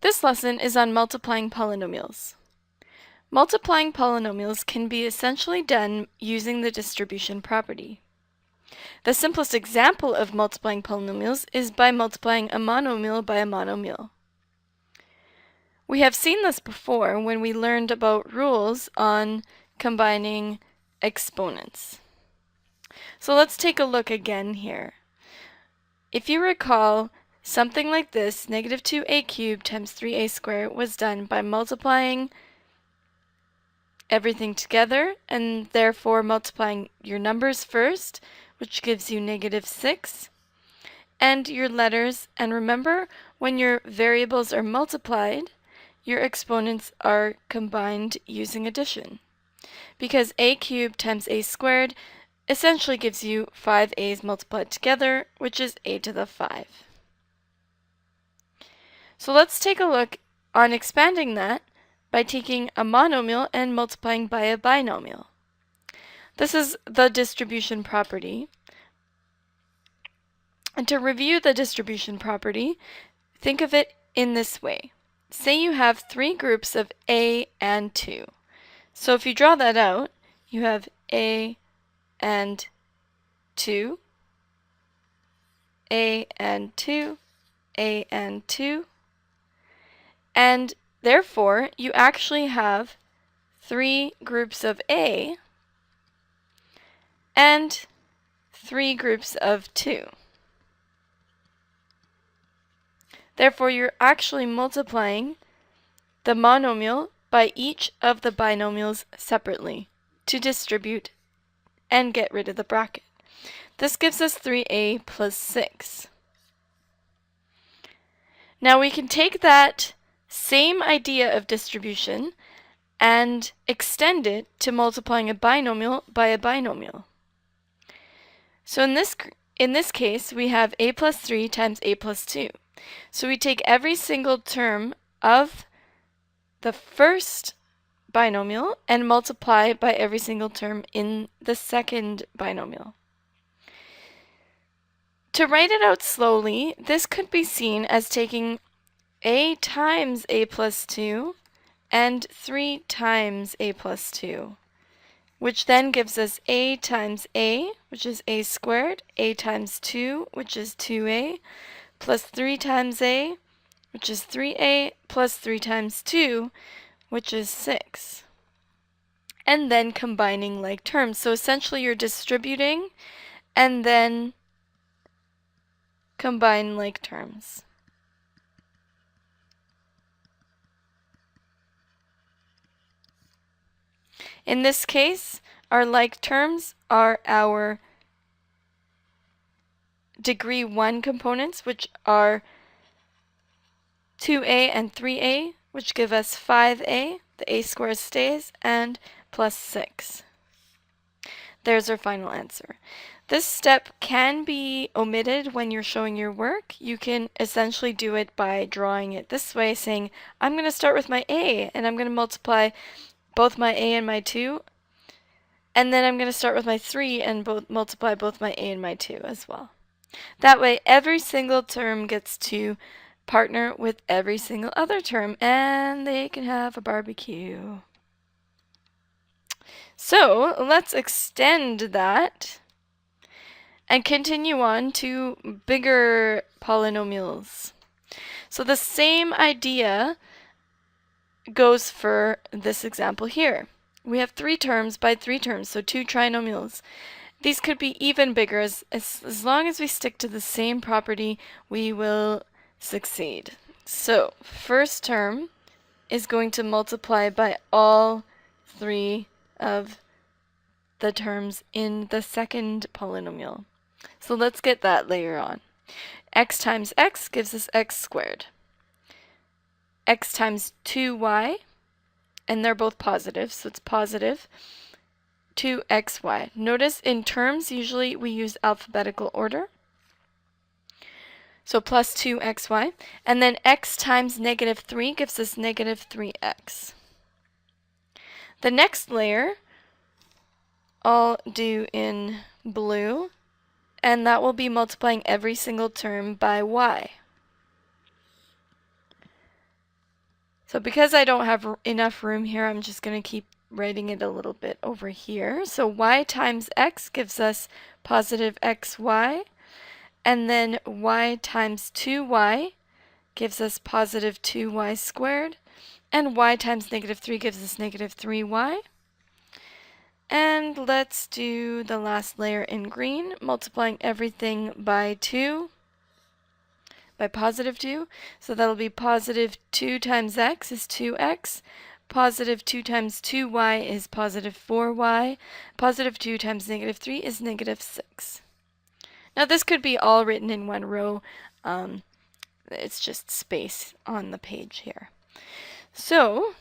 This lesson is on multiplying polynomials. Multiplying polynomials can be essentially done using the distribution property. The simplest example of multiplying polynomials is by multiplying a monomial by a monomial. We have seen this before when we learned about rules on combining exponents. So let's take a look again here. If you recall, something like this, negative 2a cubed times 3a squared, was done by multiplying everything together and therefore multiplying your numbers first, which gives you negative 6, and your letters. And remember, when your variables are multiplied, your exponents are combined using addition, because a cubed times a squared essentially gives you 5a's multiplied together, which is a to the 5. So let's take a look on expanding that by taking a monomial and multiplying by a binomial. This is the distribution property. And to review the distribution property, think of it in this way. Say you have three groups of a and 2. So if you draw that out, you have a and 2, a and 2, a and 2, and therefore you actually have three groups of a and three groups of 2. Therefore, you're actually multiplying the monomial by each of the binomials separately to distribute and get rid of the bracket. This gives us 3a plus 6. Now we can take that same idea of distribution and extend it to multiplying a binomial by a binomial. So in this case, we have a plus 3 times a plus 2. So we take every single term of the first binomial and multiply by every single term in the second binomial. To write it out slowly, this could be seen as taking a times a plus 2 and 3 times a plus 2, which then gives us a times a, which is a squared, a times 2, which is 2a, plus 3 times a, which is 3a, plus 3 times 2, which is 6. And then combining like terms. So essentially you're distributing and then combine like terms. In this case, our like terms are our degree 1 components, which are 2a and 3a, which give us 5a, the a squared stays, and plus 6. There's our final answer. This step can be omitted when you're showing your work. You can essentially do it by drawing it this way, saying, I'm going to start with my a, and I'm going to multiply both my a and my 2, and then I'm going to start with my 3 and multiply both my a and my 2 as well. That way, every single term gets to partner with every single other term, and they can have a barbecue. So let's extend that and continue on to bigger polynomials. So the same idea goes for this example here. We have 3 terms by 3 terms, so 2 trinomials. These could be even bigger. As long as we stick to the same property, we will succeed. So first term is going to multiply by all 3 of the terms in the second polynomial. So let's get that later on. X times x gives us x squared. X times 2y, and they're both positive, so it's positive 2xy. Notice in terms, usually we use alphabetical order. So plus 2xy. And then x times negative 3 gives us negative 3x. The next layer, I'll do in blue, and that will be multiplying every single term by y. So because I don't have enough room here, I'm just going to keep writing it a little bit over here. So y times x gives us positive xy, and then y times 2y gives us positive 2y squared, and y times negative 3 gives us negative 3y. And let's do the last layer in green, multiplying everything by 2, by positive 2. So that'll be positive 2 times x is 2x. Positive 2 times 2y is positive 4y. Positive 2 times negative 3 is negative 6. Now this could be all written in one row. It's just space on the page here. So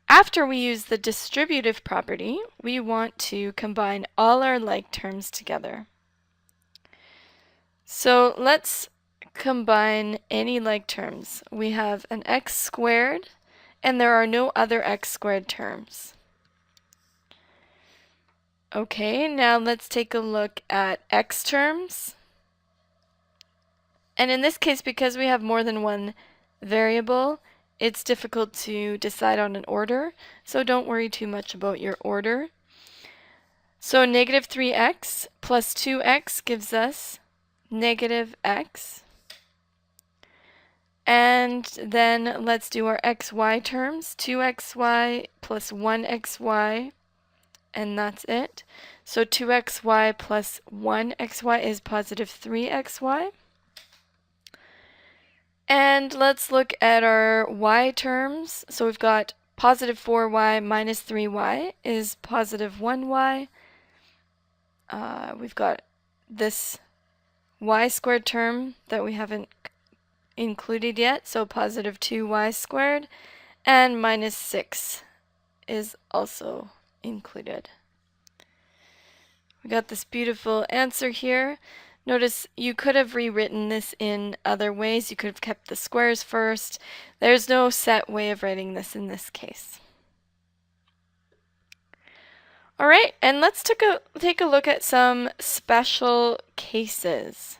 after we use the distributive property, we want to combine all our like terms together. So let's combine any like terms. We have an x squared, and there are no other x squared terms. Okay, now let's take a look at x terms. And in this case, because we have more than one variable, it's difficult to decide on an order, so don't worry too much about your order. So negative 3x plus 2x gives us negative x. And then let's do our xy terms. 2xy plus 1xy, and that's it. So 2xy plus 1xy is positive 3xy. And let's look at our y terms. So we've got positive 4y minus 3y is positive 1y. We've got this y squared term that we haven't included yet, so positive 2y squared, and minus 6 is also included. We got this beautiful answer here. Notice you could have rewritten this in other ways. You could have kept the squares first. There's no set way of writing this in this case. Alright, and let's take a look at some special cases.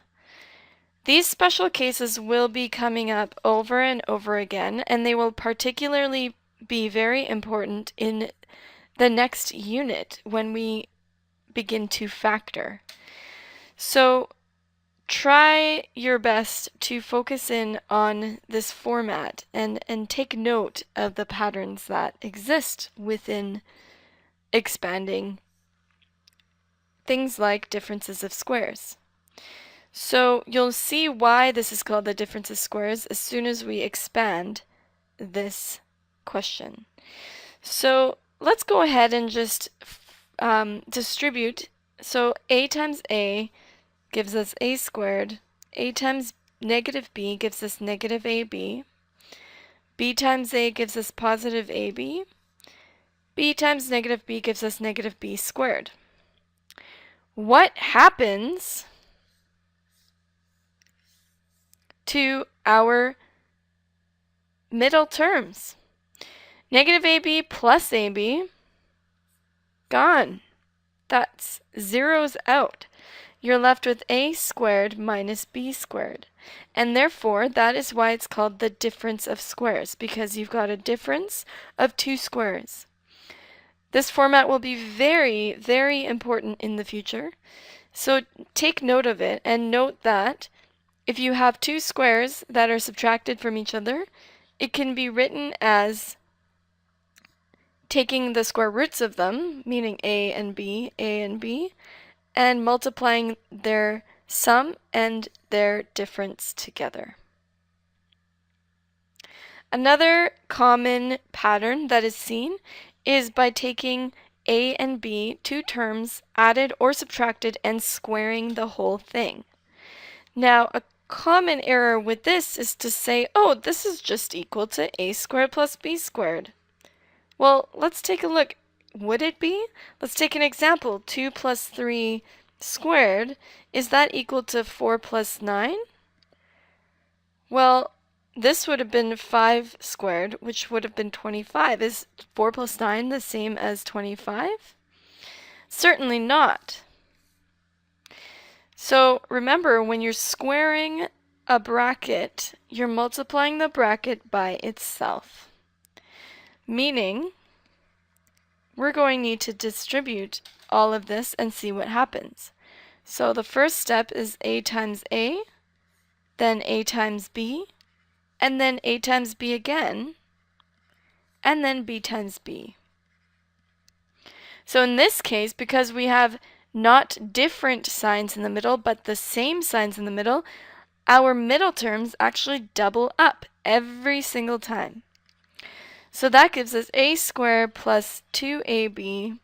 These special cases will be coming up over and over again, and they will particularly be very important in the next unit when we begin to factor. So try your best to focus in on this format and take note of the patterns that exist within expanding things like differences of squares. So you'll see why this is called the difference of squares as soon as we expand this question. So let's go ahead and just distribute. So a times a gives us a squared. A times negative b gives us negative ab. B times a gives us positive ab. B times negative b gives us negative b squared. What happens to our middle terms? Negative ab plus ab, gone. That's zeros out. You're left with a squared minus b squared. And therefore, that is why it's called the difference of squares, because you've got a difference of two squares. This format will be very, very important in the future. So take note of it, and note that if you have two squares that are subtracted from each other, it can be written as taking the square roots of them, meaning a and b, and multiplying their sum and their difference together. Another common pattern that is seen is by taking a and b, two terms, added or subtracted, and squaring the whole thing. Now, a common error with this is to say, oh, this is just equal to a squared plus b squared. Well, let's take a look. Would it be? Let's take an example. 2 plus 3 squared, is that equal to 4 plus 9? Well, this would have been 5 squared, which would have been 25. Is 4 plus 9 the same as 25? Certainly not. So remember, when you're squaring a bracket, you're multiplying the bracket by itself. meaning we're going to need to distribute all of this and see what happens. So the first step is a times a, then a times b, and then a times b again, and then b times b. So in this case, because we have not different signs in the middle, but the same signs in the middle, our middle terms actually double up every single time. So that gives us a squared plus 2ab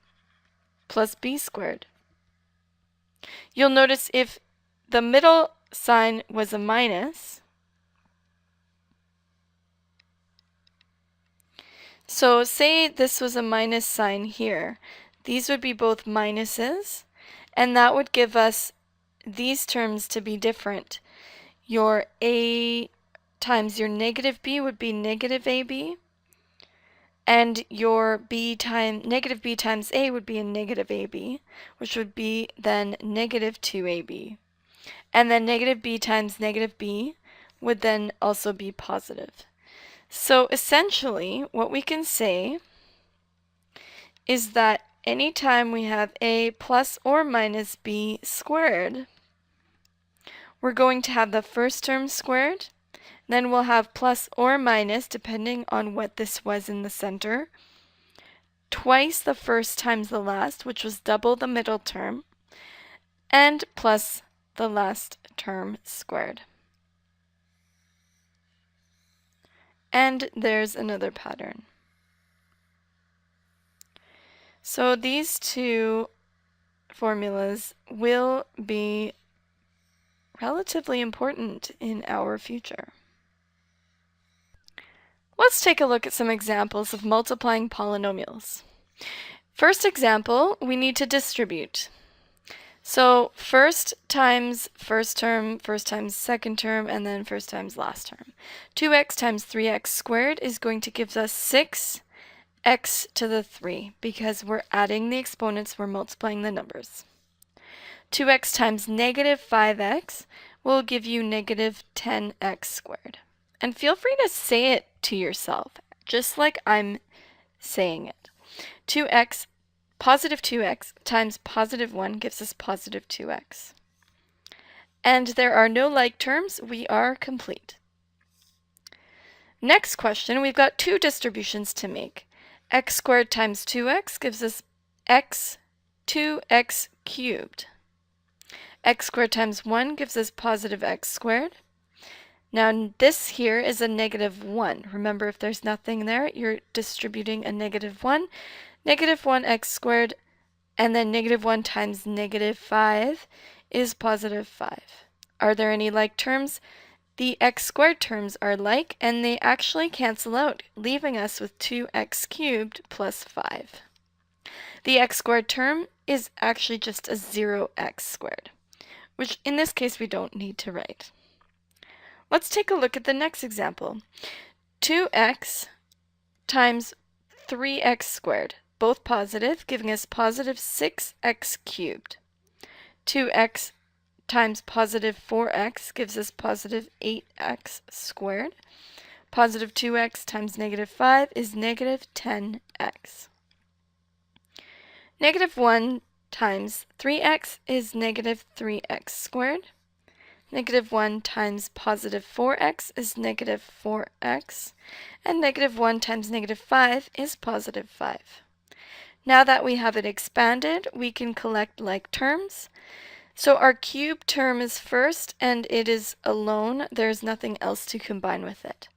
plus b squared. You'll notice if the middle sign was a minus, so say this was a minus sign here, these would be both minuses, and that would give us these terms to be different. Your a times your negative b would be negative ab, and your negative b times a would be a negative ab, which would be then negative 2ab. And then negative b times negative b would then also be positive. So essentially, what we can say is that anytime we have a plus or minus b squared, we're going to have the first term squared, then we'll have plus or minus, depending on what this was in the center, twice the first times the last, which was double the middle term, and plus the last term squared. And there's another pattern. So these two formulas will be relatively important in our future. Let's take a look at some examples of multiplying polynomials. First example, we need to distribute. So first times first times second term, and then first times last term. 2x times 3x squared is going to give us 6x to the 3 because we're adding the exponents, we're multiplying the numbers. 2x times negative 5x will give you negative 10x squared. And feel free to say it to yourself, just like I'm saying it. Positive 2x times positive 1 gives us positive 2x. And there are no like terms, we are complete. Next question, we've got two distributions to make. X squared times 2x gives us 2x cubed. X squared times 1 gives us positive x squared. Now this here is a negative 1. Remember, if there's nothing there, you're distributing a negative 1. Negative 1x squared, and then negative 1 times negative 5 is positive 5. Are there any like terms? The x squared terms are like, and they actually cancel out, leaving us with 2x cubed plus 5. The x squared term is actually just a 0x squared, which in this case we don't need to write. Let's take a look at the next example. 2x times 3x squared, both positive, giving us positive 6x cubed. 2x times positive 4x gives us positive 8x squared. Positive 2x times negative 5 is negative 10x. Negative 1 times 3x is negative 3x squared. Negative 1 times positive 4x is negative 4x. And negative 1 times negative 5 is positive 5. Now that we have it expanded, we can collect like terms. So our cube term is first, and it is alone. There's nothing else to combine with it.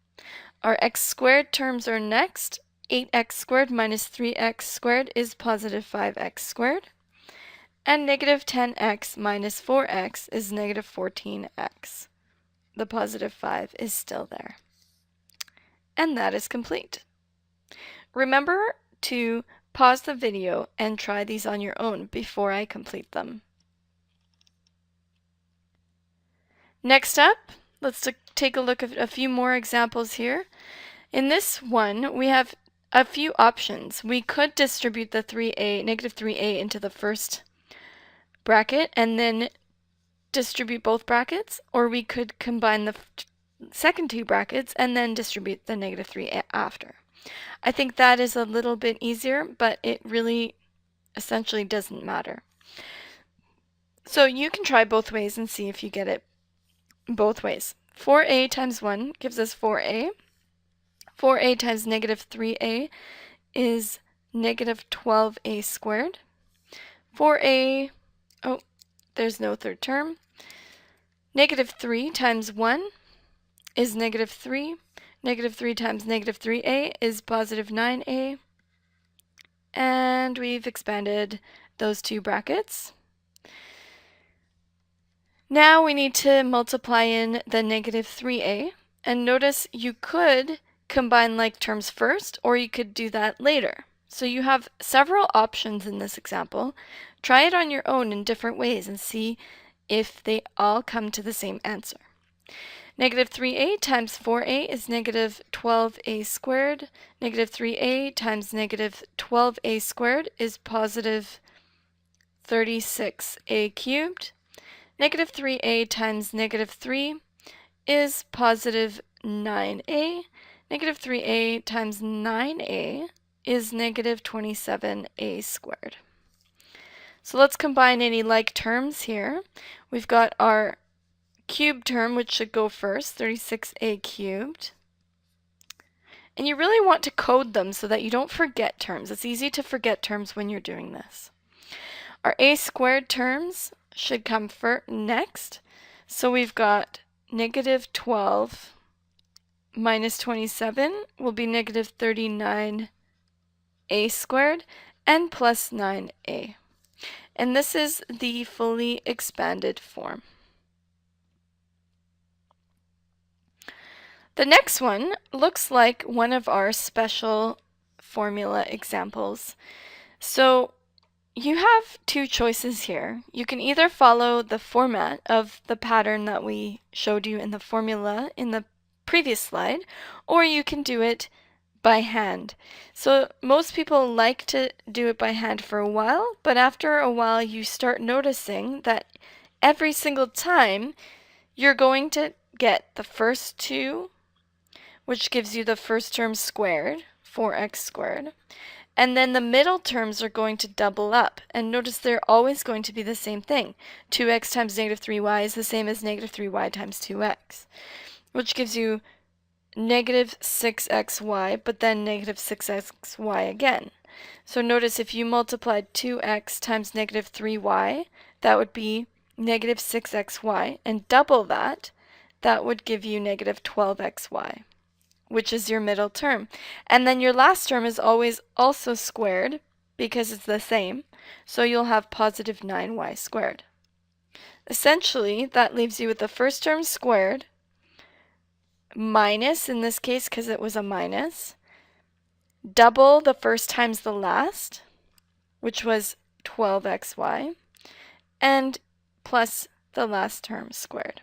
Our x squared terms are next. 8x squared minus 3x squared is positive 5x squared. And negative 10x minus 4x is negative 14x. The positive 5 is still there. And that is complete. Remember to pause the video and try these on your own before I complete them. Next up, let's take a look at a few more examples here. In this one, we have a few options. We could distribute the negative 3a into the first bracket and then distribute both brackets, or we could combine the second two brackets and then distribute the negative 3 after. I think that is a little bit easier, but it really essentially doesn't matter. So you can try both ways and see if you get it both ways. 4a times 1 gives us 4a. 4a times negative 3a is negative 12a squared. 4a, oh, there's no third term. Negative 3 times 1 is negative 3. Negative 3 times negative 3a is positive 9a. And we've expanded those two brackets. Now we need to multiply in the negative 3a. And notice you could combine like terms first, or you could do that later. So you have several options in this example. Try it on your own in different ways and see if they all come to the same answer. Negative 3a times 4a is negative 12a squared. Negative 3a times negative 12a squared is positive 36a cubed. Negative 3a times negative 3 is positive 9a. Negative 3a times 9a is negative 27a squared. So let's combine any like terms here. We've got our cubed term, which should go first, 36a cubed. And you really want to code them so that you don't forget terms. It's easy to forget terms when you're doing this. Our a squared terms should come next. So we've got negative 12 minus 27 will be negative 39a squared and plus 9a. And this is the fully expanded form. The next one looks like one of our special formula examples. So you have two choices here. You can either follow the format of the pattern that we showed you in the formula in the previous slide, or you can do it by hand. So most people like to do it by hand for a while, but after a while you start noticing that every single time you're going to get the first two, which gives you the first term squared, 4x squared. And then the middle terms are going to double up. And notice they're always going to be the same thing. 2x times negative 3y is the same as negative 3y times 2x, which gives you negative 6xy, but then negative 6xy again. So notice if you multiplied 2x times negative 3y, that would be negative 6xy. And double that, that would give you negative 12xy. Which is your middle term. And then your last term is always also squared because it's the same. So you'll have positive 9y squared. Essentially, that leaves you with the first term squared minus, in this case because it was a minus, double the first times the last, which was 12xy, and plus the last term squared.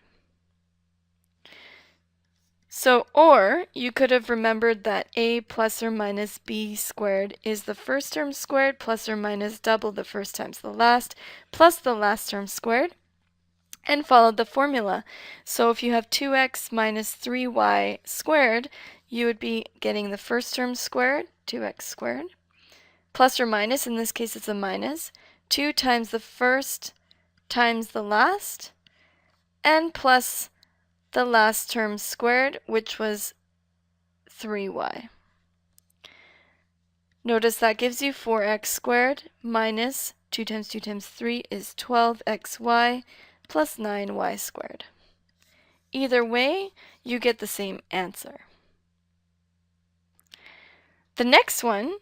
So, or you could have remembered that a plus or minus b squared is the first term squared plus or minus double the first times the last plus the last term squared, and followed the formula. So if you have 2x minus 3y squared, you would be getting the first term squared, 2x squared, plus or minus, in this case it's a minus, 2 times the first times the last, and plus the last term squared, which was 3y. Notice that gives you 4x squared minus 2 times 2 times 3 is 12xy plus 9y squared. Either way, you get the same answer. The next one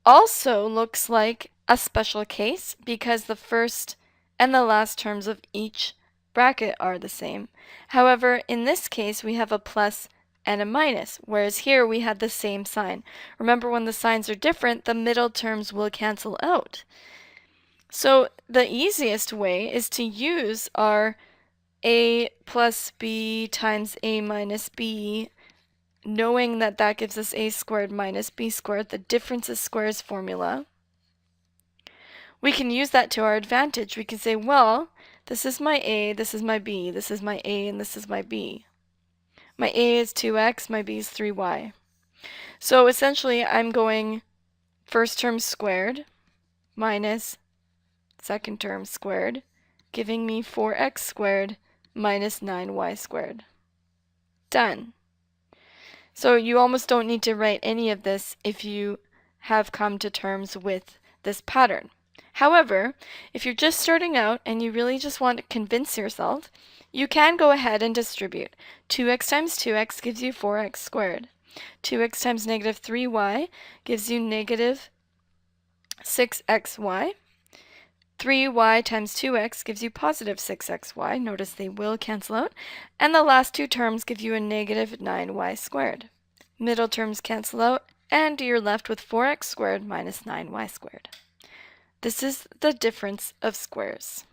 also looks like a special case because the first and the last terms of each bracket are the same. However, in this case, we have a plus and a minus, whereas here we had the same sign. Remember, when the signs are different, the middle terms will cancel out. So the easiest way is to use our a plus b times a minus b, knowing that that gives us a squared minus b squared, the difference is squares formula. We can use that to our advantage. We can say, well, this is my a, this is my b, this is my a, and this is my b. My a is 2x, my b is 3y. So essentially I'm going first term squared minus second term squared, giving me 4x squared minus 9y squared. Done. So you almost don't need to write any of this if you have come to terms with this pattern. However, if you're just starting out and you really just want to convince yourself, you can go ahead and distribute. 2x times 2x gives you 4x squared. 2x times negative 3y gives you negative 6xy. 3y times 2x gives you positive 6xy. Notice they will cancel out. And the last two terms give you a negative 9y squared. Middle terms cancel out, and you're left with 4x squared minus 9y squared. This is the difference of squares.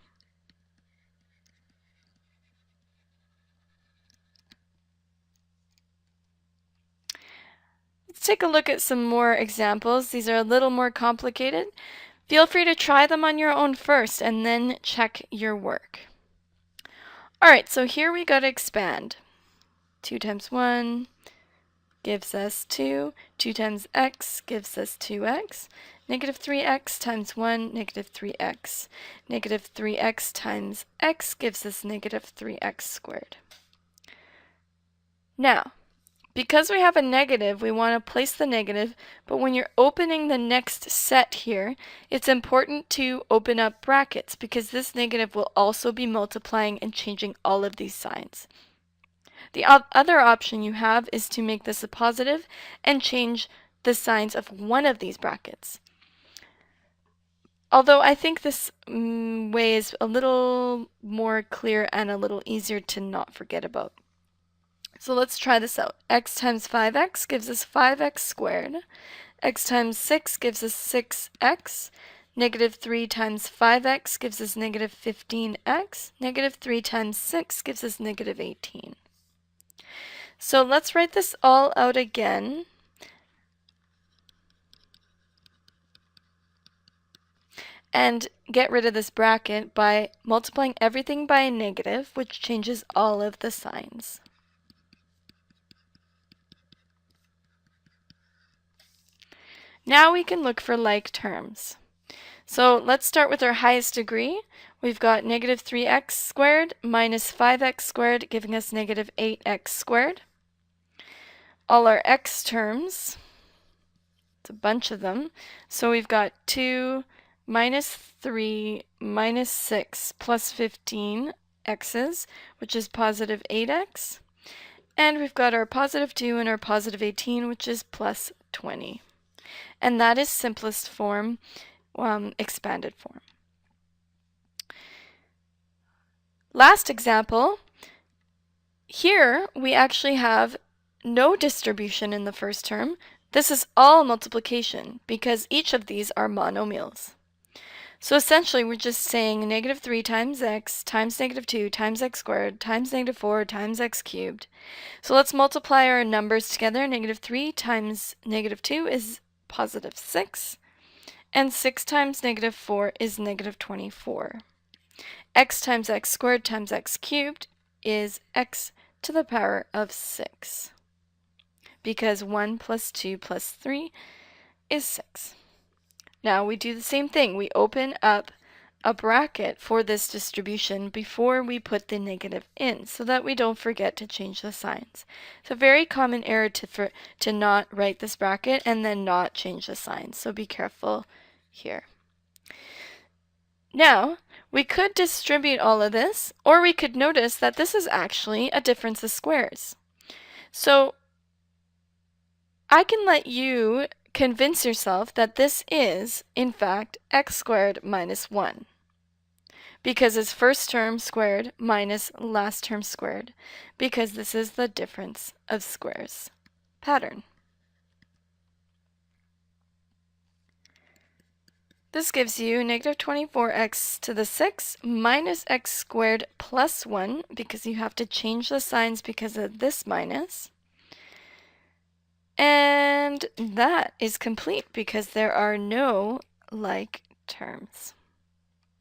Let's take a look at some more examples. These are a little more complicated. Feel free to try them on your own first and then check your work. Alright, so here we got to expand. 2 times 1 gives us 2. 2 times x gives us 2x. Negative 3x times 1, negative 3x. Negative 3x times x gives us negative 3x squared. Now, because we have a negative, we want to place the negative, but when you're opening the next set here, it's important to open up brackets because this negative will also be multiplying and changing all of these signs. The other option you have is to make this a positive and change the signs of one of these brackets. Although I think this way is a little more clear and a little easier to not forget about. So let's try this out. X times 5x gives us 5x squared. X times 6 gives us 6x. Negative 3 times 5x gives us negative 15x. Negative 3 times 6 gives us negative 18. So let's write this all out again. And get rid of this bracket by multiplying everything by a negative, which changes all of the signs. Now we can look for like terms. So let's start with our highest degree. We've got negative 3x squared minus 5x squared, giving us negative 8x squared. All our x terms, it's a bunch of them. So we've got 2 minus 3 minus 6 plus 15 x's, which is positive 8x. And we've got our positive 2 and our positive 18, which is plus 20. And that is simplest form, expanded form. Last example, here we actually have no distribution in the first term. This is all multiplication because each of these are monomials. So essentially we're just saying negative 3 times x times negative 2 times x squared times negative 4 times x cubed. So let's multiply our numbers together. Negative 3 times negative 2 is positive 6, and 6 times negative 4 is negative 24. X times x squared times x cubed is x to the power of 6, because 1 plus 2 plus 3 is 6. Now we do the same thing. We open up a bracket for this distribution before we put the negative in so that we don't forget to change the signs. It's a very common error to not write this bracket and then not change the signs, so be careful here. Now, we could distribute all of this, or we could notice that this is actually a difference of squares. So I can let you convince yourself that this is, in fact, x squared minus 1. Because it's first term squared minus last term squared, because this is the difference of squares pattern. This gives you negative 24x to the 6 minus x squared plus 1, because you have to change the signs because of this minus. And that is complete because there are no like terms.